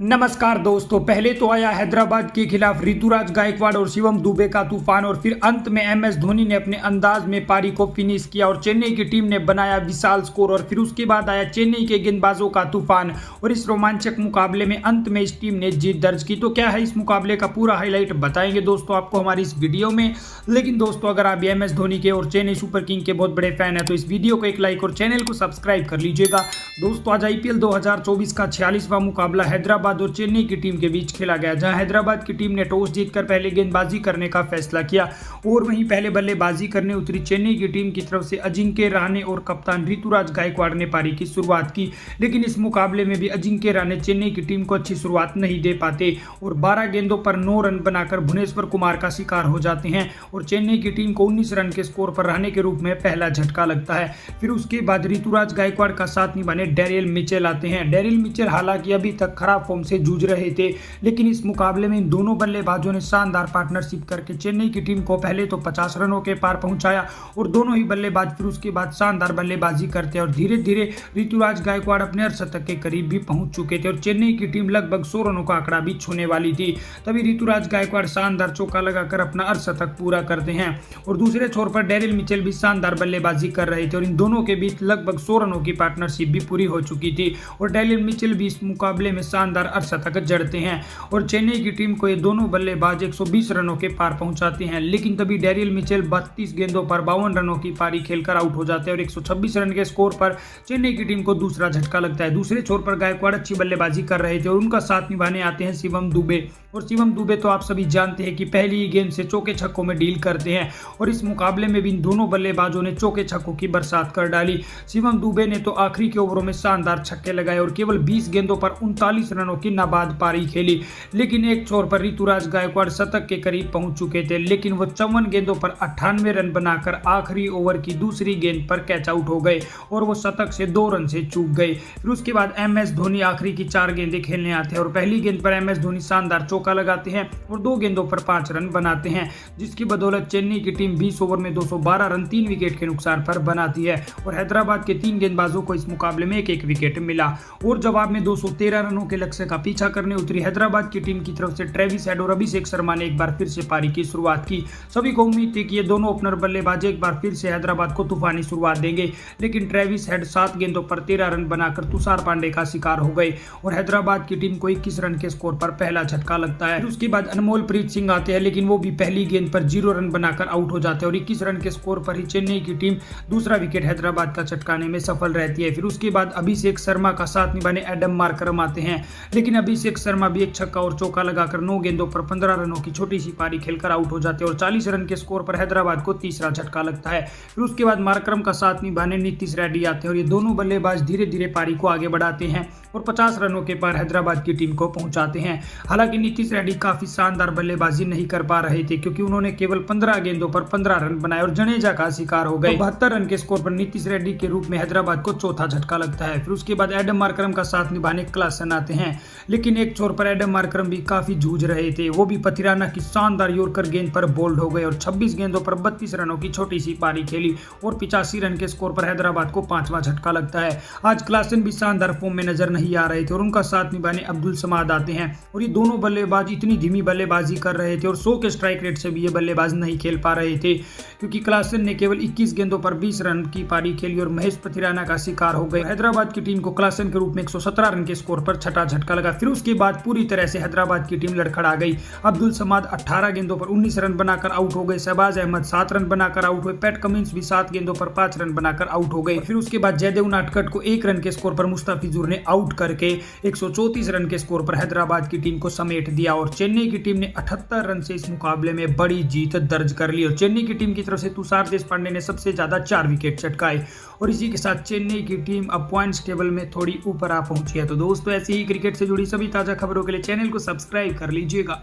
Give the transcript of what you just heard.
नमस्कार दोस्तों, पहले तो आया हैदराबाद के खिलाफ ऋतुराज गायकवाड़ और शिवम दुबे का तूफान और फिर अंत में एमएस धोनी ने अपने अंदाज में पारी को फिनिश किया और चेन्नई की टीम ने बनाया विशाल स्कोर। और फिर उसके बाद आया चेन्नई के गेंदबाजों का तूफान और इस रोमांचक मुकाबले में अंत में इस टीम ने जीत दर्ज की। तो क्या है इस मुकाबले का पूरा हाईलाइट बताएंगे दोस्तों आपको हमारी इस वीडियो में। लेकिन दोस्तों अगर आप एमएस धोनी के और चेन्नई सुपर किंग के बहुत बड़े फैन है तो इस वीडियो को एक लाइक और चैनल को सब्सक्राइब कर लीजिएगा। दोस्तों आज आईपीएल 2024 का 46वां मुकाबला हैदराबाद और चेन्नई की टीम के बीच खेला गया, जहां हैदराबाद की टीम ने टॉस जीतकर पहले गेंदबाजी करने का फैसला किया और वहीं पहले बल्लेबाजी करने उतरी चेन्नई की टीम की तरफ से अजिंक्य रहाणे और कप्तान ऋतुराज गायकवाड़ ने पारी की शुरुआत की। लेकिन इस मुकाबले में भी अजिंक्य रहाणे चेन्नई की टीम को अच्छी शुरुआत नहीं दे पाते और 12 गेंदों पर 9 रन बनाकर भुवनेश्वर कुमार का शिकार हो जाते हैं और चेन्नई की टीम को 19 रन के स्कोर पर रहाणे के रूप में पहला झटका लगता है। फिर उसके बाद ऋतुराज गायकवाड़ का साथ निभाने डेरियल मिचेल आते हैं। डेरियल मिचेल हालांकि अभी तक खराब फॉर्म से जूझ रहे थे, लेकिन इस मुकाबले में इन दोनों बल्लेबाजों ने शानदार पार्टनरशिप करके चेन्नई की टीम को पहले तो 50 रनों के पार पहुंचाया और दोनों ही बल्लेबाज फिर उसके बाद शानदार बल्लेबाजी करते और धीरे धीरे ऋतुराज गायकवाड़ अपने अर्धशतक के करीब भी पहुंच चुके थे और चेन्नई की टीम लगभग 100 रनों का आंकड़ा भी छूने वाली थी। तभी ऋतुराज गायकवाड़ शानदार चौका लगाकर अपना अर्धशतक पूरा करते हैं और दूसरे छोर पर डेरियल मिचेल भी शानदार बल्लेबाजी कर रहे थे और इन दोनों के बीच लगभग 100 रनों की पार्टनरशिप भी पूरी हो चुकी थी और डेरियल मिचेल भी इस मुकाबले में शानदार अर्धशतक जड़ते हैं और चेन्नई की टीम को ये दोनों बल्लेबाज 120 रनों के पार पहुंचाते हैं। लेकिन तभी डेरियल मिचेल 32 गेंदों पर 52 रनों की पारी खेलकर आउट हो जाते हैं और 126 रन के स्कोर पर चेन्नई की टीम को दूसरा झटका लगता है। दूसरे छोर पर गायकवाड़ अच्छी बल्लेबाजी कर रहे थे और उनका साथ निभाने आते हैं शिवम दुबे और शिवम दुबे तो आप सभी जानते हैं कि पहली ही गेंद से चौके छक्कों में डील करते हैं और इस मुकाबले में भी इन दोनों बल्लेबाजों ने चौके छक्कों की बरसात कर डाली। शिवम दुबे ने तो आखिरी के ओवरों में शानदार छक्के लगाए और केवल 20 गेंदों पर 39 रनों की नाबाद पारी खेली। लेकिन एक छोर पर ऋतुराज गायकवाड़ शतक के करीब पहुंच चुके थे, लेकिन वो 54 गेंदों पर 98 रन बनाकर आखिरी ओवर की दूसरी गेंद पर कैच आउट हो गए और वो शतक से 2 रन से चूक गए। फिर उसके बाद एमएस धोनी आखिरी की 4 गेंदें खेलने आते हैं और पहली गेंद पर एमएस धोनी शानदार चौका लगाते हैं और 2 गेंदों पर 5 रन बनाते हैं, जिसकी बदौलत चेन्नई की टीम 20 ओवर में 212 रन 3 विकेट के नुकसान पर बनाती है और हैदराबाद के 3 गेंदबाजों को इस मुकाबले में एक विकेट मिला और जवाब में 213 रनों के लक्ष्य का पीछा करने उतरी हैदराबाद की टीम की तरफ से ट्रेविस हेड और अभिषेक शर्मा ने एक बार फिर से पारी की शुरुआत की। सभी को उम्मीद थी कि ये दोनों ओपनर बल्लेबाज एक बार फिर से हैदराबाद को तूफानी शुरुआत देंगे, लेकिन ट्रेविस हेड 7 गेंदों पर 13 रन बनाकर तुषार पांडे का शिकार हो गए और हैदराबाद की टीम को 21 रन के स्कोर पर पहला झटका लगता है। उसके बाद अनमोल प्रीत सिंह आते हैं, लेकिन वो भी पहली गेंद पर 0 रन बनाकर आउट हो जाते हैं और 21 रन के स्कोर पर ही चेन्नई की टीम दूसरा विकेट हैदराबाद का चटकाने में सफल रहती है। फिर उसके बाद अभिषेक शर्मा का साथ निभाने एडम मार्करम आते हैं, लेकिन अभिषेक शर्मा भी एक छक्का और चौका लगाकर 9 गेंदों पर 15 रनों की छोटी सी पारी खेलकर आउट हो जाते हैं और 40 रन के स्कोर पर हैदराबाद को तीसरा झटका लगता है। फिर उसके बाद मार्करम का साथ निभाने नीतीश रेड्डी आते हैं और ये दोनों बल्लेबाज धीरे धीरे पारी को आगे बढ़ाते हैं और 50 रनों के पार हैदराबाद की टीम को पहुंचाते हैं। हालांकि नीतीश रेड्डी काफी शानदार बल्लेबाजी नहीं कर पा रहे थे क्योंकि उन्होंने केवल 15 गेंदों पर 15 रन बनाए और जडेजा का शिकार हो गए। 72 रन के स्कोर पर नीतीश रेड्डी के रूप में हैदराबाद को चौथा झटका लगता है। फिर उसके बाद एडम मार्करम का साथ निभाने क्लासन आते हैं, लेकिन एक छोर पर एडम मार्करम भी काफी जूझ रहे थे। वो भी पथिराना की शानदार यॉर्कर गेंद पर बोल्ड हो गए और 26 गेंदों पर 32 रनों की छोटी सी पारी खेली और 85 रन के स्कोर पर हैदराबाद को 5वां झटका लगता है। आज क्लासन भी शानदार फॉर्म में नजर नहीं आ रहे थे और उनका साथ निभाने अब्दुल समाद आते हैं और ये दोनों बल्लेबाज इतनी धीमी बल्लेबाजी कर रहे थे और 100 के स्ट्राइक रेट से भी ये बल्लेबाज नहीं खेल पा रहे थे क्योंकि क्लासन ने केवल 21 गेंदों पर 20 रन की पारी खेली और महेश पथिराना का शिकार हो गए। हैदराबाद की टीम को क्लासन के रूप में 117 रन के स्कोर पर छठा झटका लगा। फिर उसके बाद पूरी तरह से हैदराबाद की टीम लड़खड़ा गई। अब्दुल समाद 18 गेंदों पर 19 रन बनाकर आउट हो गए। शहबाज अहमद 7 रन बनाकर आउट हुए। पैट कमिंस भी 7 गेंदों पर 5 रन बनाकर आउट हो गए। फिर उसके बाद जयदेव उनादकट को 1 रन के स्कोर पर मुस्तफिजुर ने आउट करके 134 रन के स्कोर पर हैदराबाद की टीम को समेट दिया और चेन्नई की टीम ने 78 रन से इस मुकाबले में बड़ी जीत दर्ज कर ली और चेन्नई की टीम की तरफ से तुषार देशपांडे ने सबसे ज्यादा 4 विकेट चटकाए और इसी के साथ चेन्नई की टीम अब पॉइंट्स टेबल में थोड़ी ऊपर आ पहुंची है। तो दोस्तों ऐसे ही क्रिकेट से जुड़ी सभी ताजा खबरों के लिए चैनल को सब्सक्राइब कर लीजिएगा।